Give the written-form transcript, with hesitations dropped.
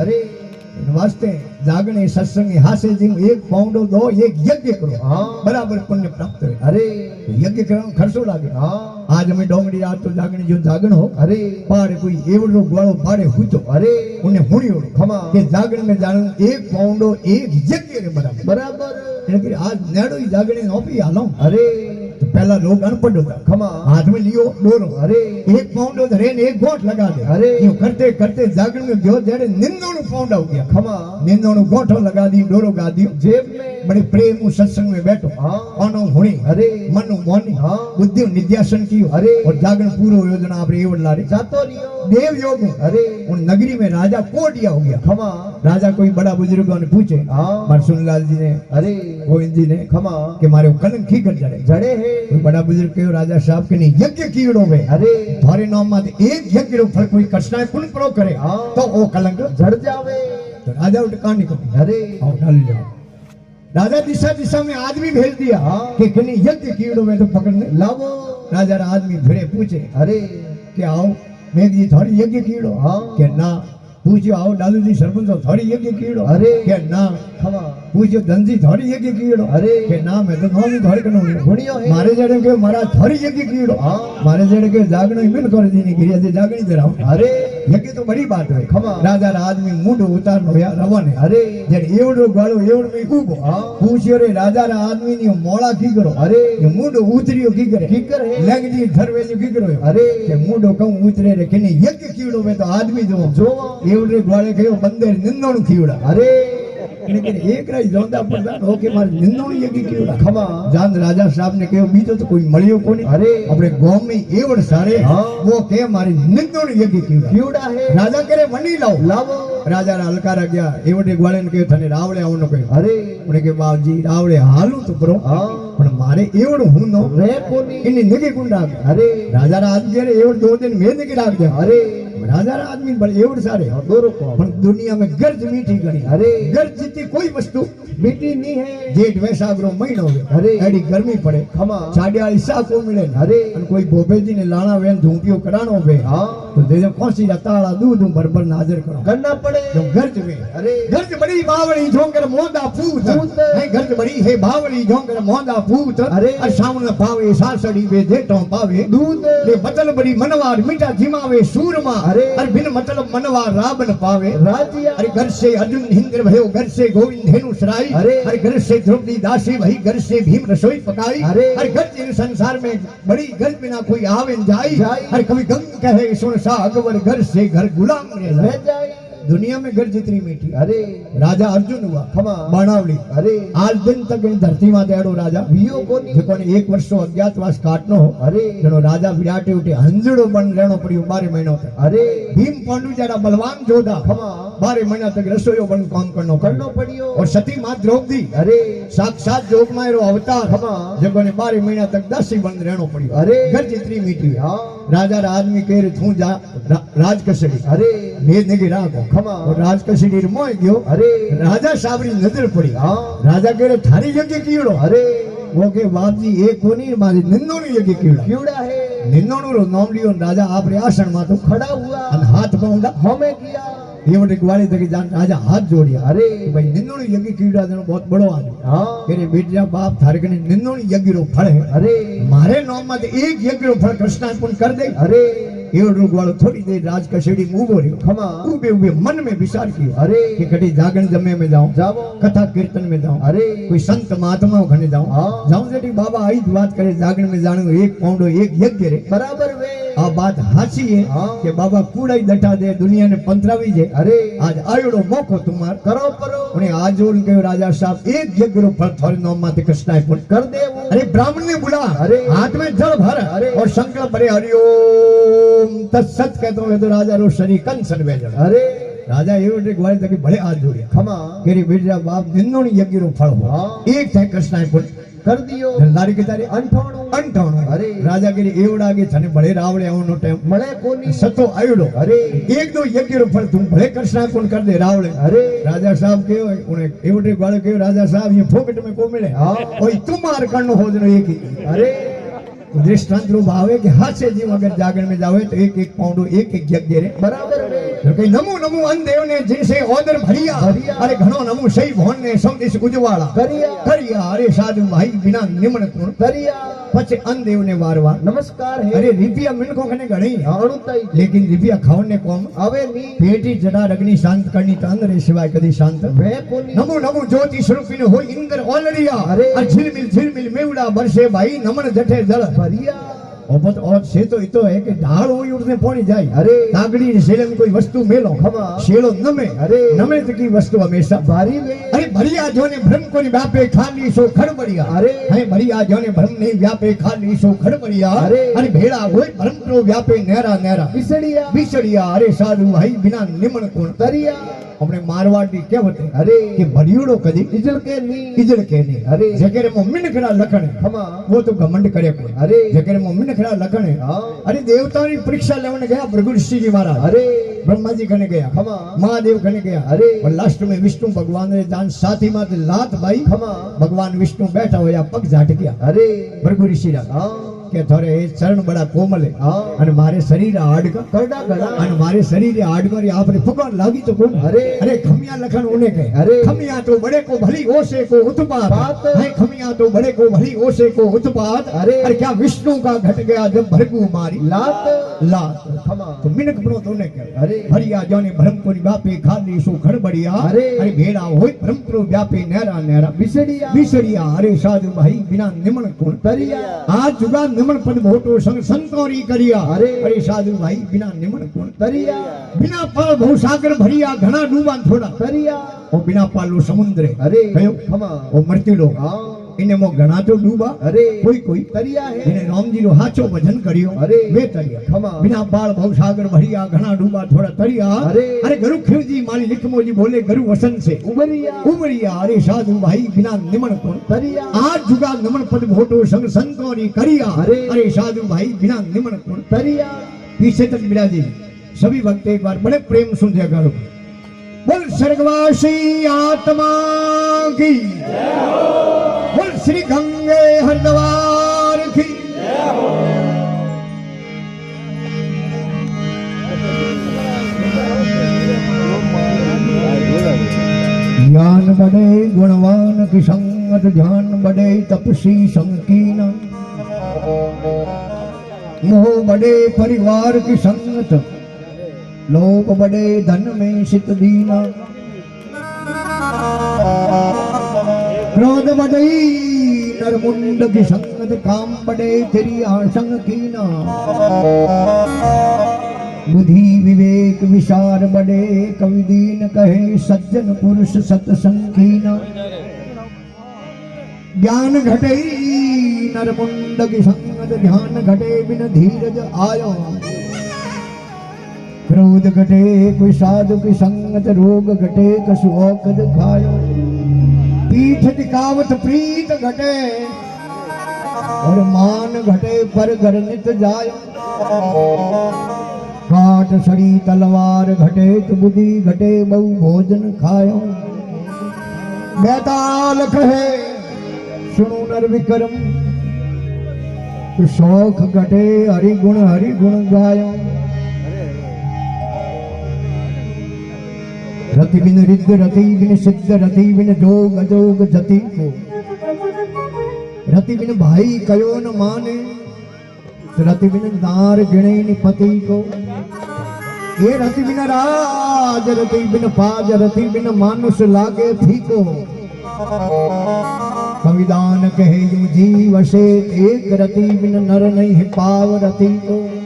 अरे वास्ते जागने सत्संग हासे जी एक पाउंडो दो एक यज्ञ करो बराबर पुण्य प्राप्त है। अरे यज्ञ करने खर्चो लागे। आज हमें डोंगरी आज तो जागने जो जागण हो अरे पाड़े कोई एवडो ग्वालो पाड़े हुतो अरे उन्हें हुणियो खमा के जागण में जागण एक पाउंडो एक यज्ञ रे बराबर बराबर એટલે आज नेड़ो ही जागणे नौपी हालो। अरे तो पहला लोग अनपढ़ होता खमा हाथ में लियो डोरो अरे एक पाउंडो धरे ने एक गोठ लगा दे। अरे यूं करते करते जागण में गयो जेड़े निंदोनु पाउंड हो गया खमा निंदोनु गोठो लगा दी डोरो गा दियो जेब में बड़े प्रेम सत्संग में बैठो ओनो हुणी अरे मनु मोनी बुद्धि निध्यासन कियो अरे और जागरण पूरो योजना आपरे एवड लारे जातो रियो देव योग अरे उन नगरी में राजा कोटिया हो गया। खमा राजा कोई बड़ा बुजुर्गों ने पूछे मार सुनलाल जी ने अरे गोविंद जी ने खमा के मारे कलंक की कर जड़े जड़े है कोई बड़ा बुजुर्ग कहो राजा साहब के नहीं यज्ञ कीड़ो में अरे थारे नाम में एक यज्ञ रो फल कोई कष्टाए पुण्य प्रो करे तो वो कलंक जड़ जावे। तो राजा उठ कहानी को अरे आओ डाल जाओ। राजा दिशा दिशा में आदमी भेज दिया कि कहीं यज्ञ कीड़ो में तो पकड़ने लावो। राजा आदमी भिड़े पूछे अरे कि आओ मेघ जी थोड़ी यज्ञ कीड़ो के ना पूछो आओ डालू जी सरपंच थोड़ी यज्ञ कीड़ो अरे के ना खमा पूछो धनजी थोड़ी यज्ञ कीड़ो अरे के ना मैं तो नौमी थोड़ी कनो गुणियो है मारे जड़े के मारा थोड़ी यज्ञ कीड़ो मारे जड़े के जागणो मिल कर दी नहीं गिरिया से जागणी जराओ। अरे यज्ञ तो बड़ी बात है खमा राजा आदमी मुंड उतार नो या रवाने अरे जन एवडो गालो एवड में ऊबो पूछ्यो रे राजा रा आदमी नी मोळा की करो अरे ये मुंड उतरियो की करे की कर है लगजी धरवे की करो अरे के मुंडो कहूं उतरे रे केने यज्ञ कीड़ो में तो आदमी जो जो एवडे ग्वाले कयो बंदे निंदोण कीड़ा अरे लेकिन एक राज जोंदा पड़ता ओके मार निंदोण यज्ञ कीड़ा खमा जान राजा साहब ने कहो बीजो तो कोई मळियो कोनी अरे अपने गांव में एवड सारे वो के मारी निंदोण यज्ञ कीड़ा है राजा करे वनी लाओ लावो। राजा हलकारा गया एवडे ग्वाले ने कहो थने रावळे आवनो कहो अरे उन्हें के बाबूजी रावळे हालू तो करो पण मारे एवड हूं नो रे कोनी इने निगे कुंडा अरे राजा रा आदमी रे एवड 2 दिन में निगे राख दे अरे राजा रा आदमी बड़े एवड सारे दोरो को पण दुनिया में गर्ज मीठी गणी अरे गर्ज जितनी कोई वस्तु मीठी नहीं है। जेठ वैसाखरो महीनो है अरे एडी गर्मी पड़े खमा साडियाली सा को मिले अरे अन कोई बोबेजी ने लाना वेन धूपियो कराणो बे तो दे जो कोसी ताला दूध बरबर नाजर करो करना पड़े जो गर्ज में अरे गर्ज बड़ी बावड़ी जोंकर मोंदा पूत है गर्ज बड़ी है बावड़ी जोंकर मोंदा पूत अरे सामने पावे सासड़ी वे जेठो पावे दूध ले मतलब बड़ी मनवार मीठा जिमावे सूरमा अरे बिन मतलब मनवार रावण पावे राजिया अरे घर से अर्जुन इंद्र भयो घर से गोविंद धेनु सराई अरे घर से द्रौपदी दासी वही घर से भीम रसोई पकाई अरे घर इन संसार में बड़ी घर बिना कोई आवे न जाई अरे कभी गंग कहे सुन सा अकबर घर से घर गुलाम रह जाए। दुनिया में घर जितनी मीठी अरे राजा अर्जुन हुआ खमा बाणावली अरे आज दिन तक इन धरती में देड़ो राजा वियो कोनी जेकोने 1 वर्षो अज्ञातवास काटनो अरे जनो राजा विराटे उठे हंजड़ो बन रहनो पड़ियो 12 महीनों तक। अरे भीम पांडु जरा बलवान जोधा खमा 12 महीना तक रसोईयो बन काम करनो पड़ियो और सती मां द्रौपदी अरे साक्षात जोग मायरो अवतार खमा जेकोने 12 महीना तक दासी बन रहनो पड़ियो। अरे घर जितनी मीठी राजा रा आदमी कह रे तू जा राज कसड़ी अरे भेद ने गिरा को खमा और राज कसड़ी मोय गयो अरे राजा साबरी नजर पड़ी राजा कह रे थारी यज्ञ कीड़ो अरे वो के बाप जी एक कोनी मारी निंदोनी यज्ञ कीड़ा है निंदोनु रो नाम लियो राजा आपरे आसन में तो खड़ा हुआ अन हाथ पाउंडा हमें किया ये बड़े ग्वाले तक जान राजा हाथ जोड़िया अरे भाई निंदोनी यज्ञ कीड़ा जनो बहुत बड़ो आदमी हां तेरे बेटिया बाप थारे कने निंदोनी यज्ञ रो फल है अरे मारे नाम में एक यज्ञ रो फल कृष्णार्पण कर दे। अरे एवडो ग्वालो थोड़ी देर राज कसेड़ी में उभो रह्यो खमा उबे उबे मन में विचार कियो अरे कि कटी जागरण जमे में जाऊं जावो कथा कीर्तन में जाऊं अरे कोई संत महात्मा घने जाऊं जाऊं जेटी बाबा आई बात करे जागरण में जानो एक पाउंडो एक यज्ञ रे बराबर वे आ बात हाची है कि बाबा कूड़ाई दटा दे दुनिया ने पंतरावी जे अरे आज आयोडो मौको तुम्हार करो परो उन्हें आज जोन के राजा साहब एक यज्ञ रो फल थोड़े नाम माते कृष्णार्पण कर दे। अरे ब्राह्मण ने बुला अरे हाथ में जल भर अरे और संकल्प अरे हरिओम तत्सत कहते हो तो राजा रो शरीर कंसन बेजड़ अरे राजा एवडे ग्वाले तक भले हाथ जोड़िया खमा केरी बेटा बाप निंदोनी यज्ञ रो फल हो एक थे कृष्णार्पण कर दियो धंधारी के तारे अंठाणो अरे राजा के एवड़ा के थने बड़े रावळे आवनो टाइम मळे कोनी सतो आयोडो अरे एक दो यज्ञ रो फल तुम भले कृष्णार्पण कर दे रावळे अरे राजा साहब के उन्हें एवडे ग्वाले के राजा साहब ये फोकट में को मिले हां ओई तुम्हार करनो हो जनो एक ही अरे दृष्टांत रो भावे के हाथ से जीव अगर जागरण में जावे तो एक एक पाउंडो एक एक यज्ञ रे बराबर रे તો કે નમો નમો અનદેવ ને જેસે ઓદર ભરિયા અરે ઘણો નમો સહી ભોન ને સૌદેશ ઉજવાળા કર્યા અરે સાધુ ભાઈ બિના નિમણ કોણ પછી અનદેવ ને વારવા नमस्कार है અરે રીપિયા મિનકો કને ઘણી अणुताई लेकिन रिपिया खावन ने कोम अवे नी पेटी जड़ा अग्नि शांत करनी तो अंदर सिवाय कदी शांत वे कोनी नमो नमो ज्योति स्वरूपी ने हो इंद्र ओलरिया अरे झिलमिल मेवड़ा बरसे भाई नमन जठे जल भरिया ओपत और से तो इतो है कि ढाल होई उड़ने पौनी जाए अरे तागड़ी ने सेले में कोई वस्तु मेलो खमा शेलो नमे अरे नमे तक की वस्तु हमेशा भारी वे अरे भरिया जोने भ्रम को व्यापे खाली सो खड़बड़िया अरे है भरिया जोने भ्रम नहीं व्यापे खाली सो खड़बड़िया अरे भेड़ा होय भ्रम प्रो व्यापे नेरा नेरा बिसड़िया अरे साधु भाई बिना निमण कोण तरिया अपने मारवाड़ी क्या होते अरे कि भरियोड़ो कदी इजल के नहीं अरे जगह में मिनखड़ा लखण खमा वो तो घमंड करे कोई अरे जगह में मिनखड़ा लखण अरे देवताओं की परीक्षा लेने गया भृगु ऋषि जी महाराज अरे ब्रह्मा जी कने गया खमा महादेव कने गया अरे और लास्ट में विष्णु भगवान ने जान साथी माते लात भाई खमा भगवान विष्णु बैठा होया पग झाट गया अरे भृगु ऋषि रा के थोड़े चरण बड़ा कोमल है અને મારે શરીર હાડકા કરડા ગળા અને મારે શરીરે હાડકા રી આપને ફુકર લાગી તો કોણ अरे अरे खमिया लखन उने के अरे खमिया तो बड़े को भली ओसे को उत्पात है खमिया तो बड़े को भली ओसे को उत्पात अरे क्या विष्णु का घट गया जब भरगु मारी लात खमा तो मिनक बनो तो ने के अरे हरिया जाने भ्रम को व्यापे खाली सो खड़बड़िया अरे भेड़ा होय भ्रम को व्यापे नेरा नेरा बिसड़िया अरे साधु भाई बिना निमण कोण तरिया आज जुगा निमण पद भोटो संग संतोरी करिया अरे साधु भाई बिना निमण कोण तरिया बिना पाल बहु सागर भरिया घना डूबा थोड़ा तरिया ओ बिना पालो समुद्र अरे कयो खमा ओ मरती लो इने मो घना तो डूबा अरे कोई तरिया है इने राम जी रो हाचो भजन करियो अरे वे तरिया खमा बिना पाल बहु सागर भरिया घना डूबा थोड़ा तरिया अरे गुरु खिवजी माली लिखमो जी बोले गुरु वसन से उमरिया अरे साधु भाई बिना निमण कोण तरिया आज जुगा नमन पद भोटो संग संतोरी करिया अरे साधु भाई बिना निमण कोण तरिया पीछे तक विराजी सभी भक्त एक बार बड़े प्रेम सुन करो बोल स्वर्गवासी आत्मा की बोल श्री गंगे हरिद्वार की ज्ञान बढ़े गुणवान की संगत ध्यान बढ़े तपसी संकीर्ण मोह बढ़े परिवार की संगत लोभ बढ़े धन में सित दीना क्रोध बढ़े नरमुंड की संगत काम बढ़े तेरी आसंग कीना बुद्धि विवेक विचार बढ़े कवि दीन कहे सज्जन पुरुष सत्संगीना ज्ञान घटे नरमुंड की संगत ध्यान घटे बिन धीरज आयो क्रोध घटे कोई साधु की संगत रोग घटे कसु औकद खायो पीठ दिखावत प्रीत घटे और मान घटे पर घर नित जायो काट सड़ी तलवार घटे तो बुद्धि घटे बहु भोजन खायो बेताल कहे सुनो नर विक्रम तो शौक घटे हरि गुण गायो रति बिन रिद्ध रति बिन सिद्ध रति बिन जोग अजोग जति को रति बिन भाई कयो न माने रति बिन दार गिणे नि पति को ये रति बिन राज रति बिन पाज रति बिन मानुष लागे फीको कविदान कहे यू जीव से एक रति बिन नर नहीं पाव रति को